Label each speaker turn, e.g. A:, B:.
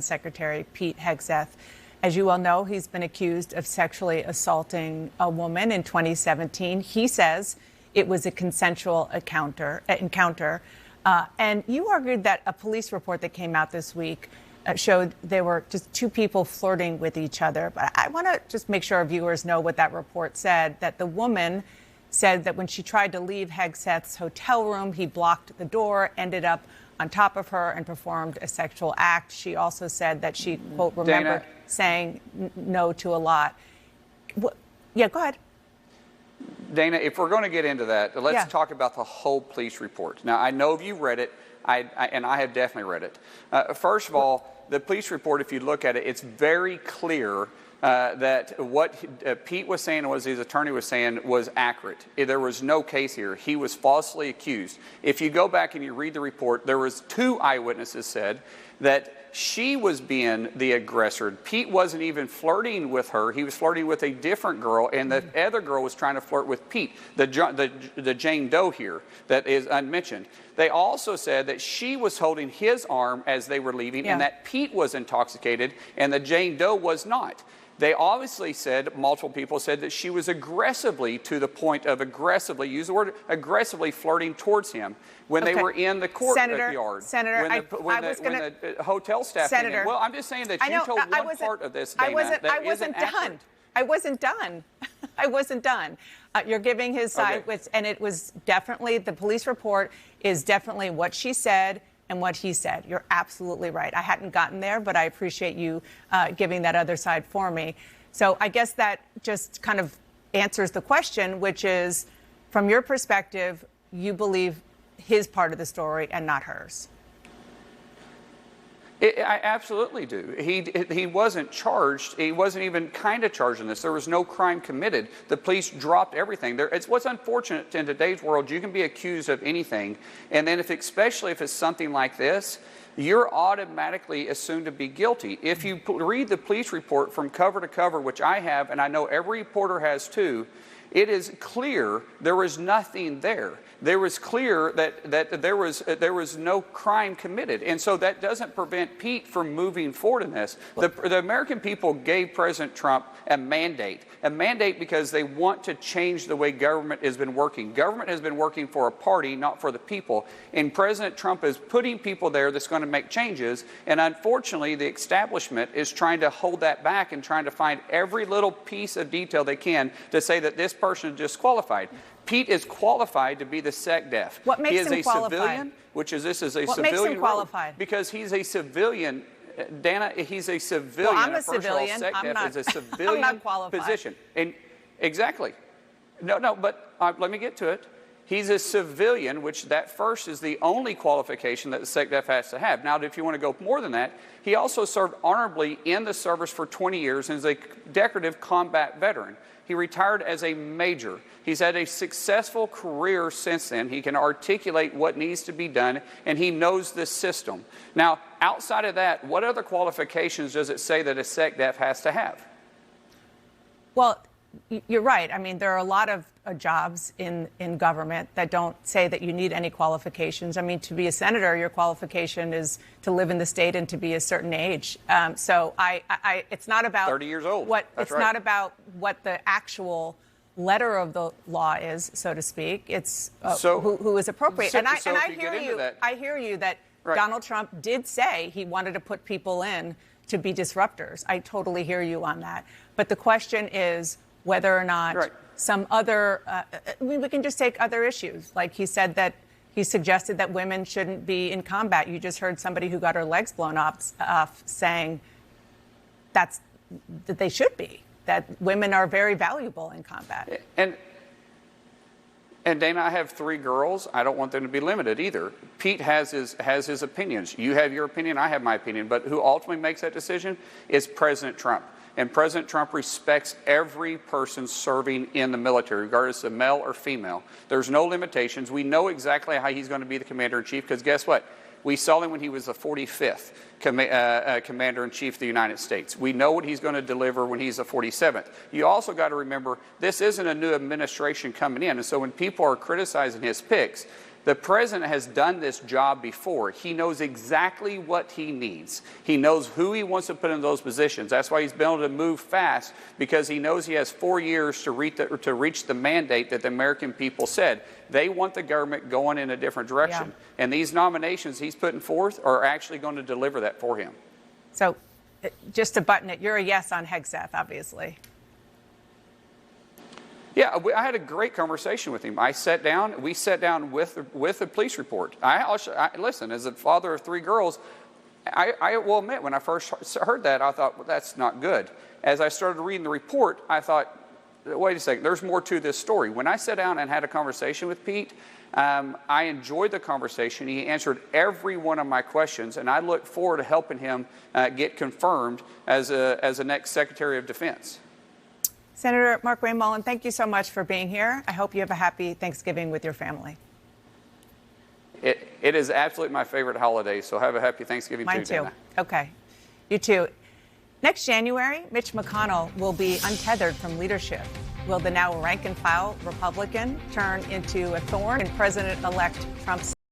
A: Secretary Pete Hegseth. As you well know, he's been accused of sexually assaulting a woman in 2017. He says it was a consensual encounter. And you argued that a police report that came out this week showed there were just two people flirting with each other. But I want to just make sure our viewers know what that report said, that the woman said that when she tried to leave Hegseth's hotel room, he blocked the door, ended up on top of her and performed a sexual act. She also said that she, quote, remembered saying no to a lot. Yeah, go ahead.
B: Dana, if we're going to get into that, let's talk about the whole police report. Now, I know you read it, and I have definitely read it. First of all, the police report, if you look at it, it's very clear that what Pete was saying and what his attorney was saying was accurate. There was no case here. He was falsely accused. If you go back and you read the report, there was 2 eyewitnesses said that she was being the aggressor. Pete wasn't even flirting with her. He was flirting with a different girl, and the other girl was trying to flirt with Pete, the Jane Doe here that is unmentioned. They also said that she was holding his arm as they were leaving, and that Pete was intoxicated and the Jane Doe was not. They obviously said, multiple people said, that she was aggressively, to the point of aggressively, use the word aggressively, flirting towards him when they were in the courtyard.
A: Senator,
B: when the hotel staff came in. Well, I'm just saying that you told one part of this, Dana,
A: I wasn't done. I wasn't done. You're giving his side, and it was definitely, the police report is definitely what she said and what he said. You're absolutely right. I hadn't gotten there, but I appreciate you giving that other side for me. So I guess that just kind of answers the question, which is, from your perspective, you believe his part of the story and not hers.
B: I absolutely do. He wasn't charged. He wasn't even kind of charged in this. There was no crime committed. The police dropped everything. It's what's unfortunate in today's world. You can be accused of anything, and then especially if it's something like this, you're automatically assumed to be guilty. If you read the police report from cover to cover, which I have, and I know every reporter has too, it is clear there was nothing there. There was clear that there was no crime committed. And so that doesn't prevent Pete from moving forward in this. The American people gave President Trump a mandate because they want to change the way government has been working. Government has been working for a party, not for the people. And President Trump is putting people there that's going to make changes. And unfortunately, the establishment is trying to hold that back and trying to find every little piece of detail they can to say that this person is disqualified. Pete is qualified to be the SecDef.
A: What makes him qualified?
B: He is a civilian, which is this is a
A: what
B: civilian.
A: What makes him qualified?
B: Because he's a civilian. Dana, he's a civilian.
A: Well, I'm a civilian.
B: I'm not. Is a civilian
A: I'm not qualified.
B: Position. And exactly. No, but let me get to it. He's a civilian, which that first is the only qualification that the SecDef has to have. Now, if you want to go more than that, he also served honorably in the service for 20 years and is a decorative combat veteran. He retired as a major. He's had a successful career since then. He can articulate what needs to be done, and he knows the system. Now, outside of that, what other qualifications does it say that a SecDef has to have?
A: Well, you're right. I mean, there are a lot of jobs in government that don't say that you need any qualifications. I mean, to be a senator, your qualification is to live in the state and to be a certain age. So it's not about
B: 30 years old.
A: It's not about what the actual letter of the law is, so to speak. It's who is appropriate. I hear you that Donald Trump did say he wanted to put people in to be disruptors. I totally hear you on that. But the question is whether or not some other, we can just take other issues. Like he said that he suggested that women shouldn't be in combat. You just heard somebody who got her legs blown off saying that they should be, that women are very valuable in combat.
B: And Dana, I have 3 girls. I don't want them to be limited either. Pete has his opinions. You have your opinion. I have my opinion. But who ultimately makes that decision is President Trump. And President Trump respects every person serving in the military, regardless of male or female. There's no limitations. We know exactly how he's going to be the commander-in-chief because guess what? We saw him when he was the 45th Commander-in-Chief of the United States. We know what he's going to deliver when he's the 47th. You also got to remember, this isn't a new administration coming in. And so when people are criticizing his picks, The president has done this job before. He knows exactly what he needs. He knows who he wants to put in those positions. That's why he's been able to move fast, because he knows he has 4 years to reach the mandate that the American people said. They want the government going in a different direction. Yeah. And these nominations he's putting forth are actually going to deliver that for him.
A: So just to button it, you're a yes on Hegseth, obviously.
B: Yeah, I had a great conversation with him. We sat down with the police report. Listen, as a father of 3 girls, I will admit, when I first heard that, I thought, well, that's not good. As I started reading the report, I thought, wait a second, there's more to this story. When I sat down and had a conversation with Pete, I enjoyed the conversation. He answered every one of my questions, and I look forward to helping him get confirmed as the next Secretary of Defense.
A: Senator Markwayne Mullin, thank you so much for being here. I hope you have a happy Thanksgiving with your family.
B: It is absolutely my favorite holiday, so have a happy Thanksgiving too, Dana.
A: Mine too. Okay. You too. Next January, Mitch McConnell will be untethered from leadership. Will the now rank-and-file Republican turn into a thorn in President-elect Trump's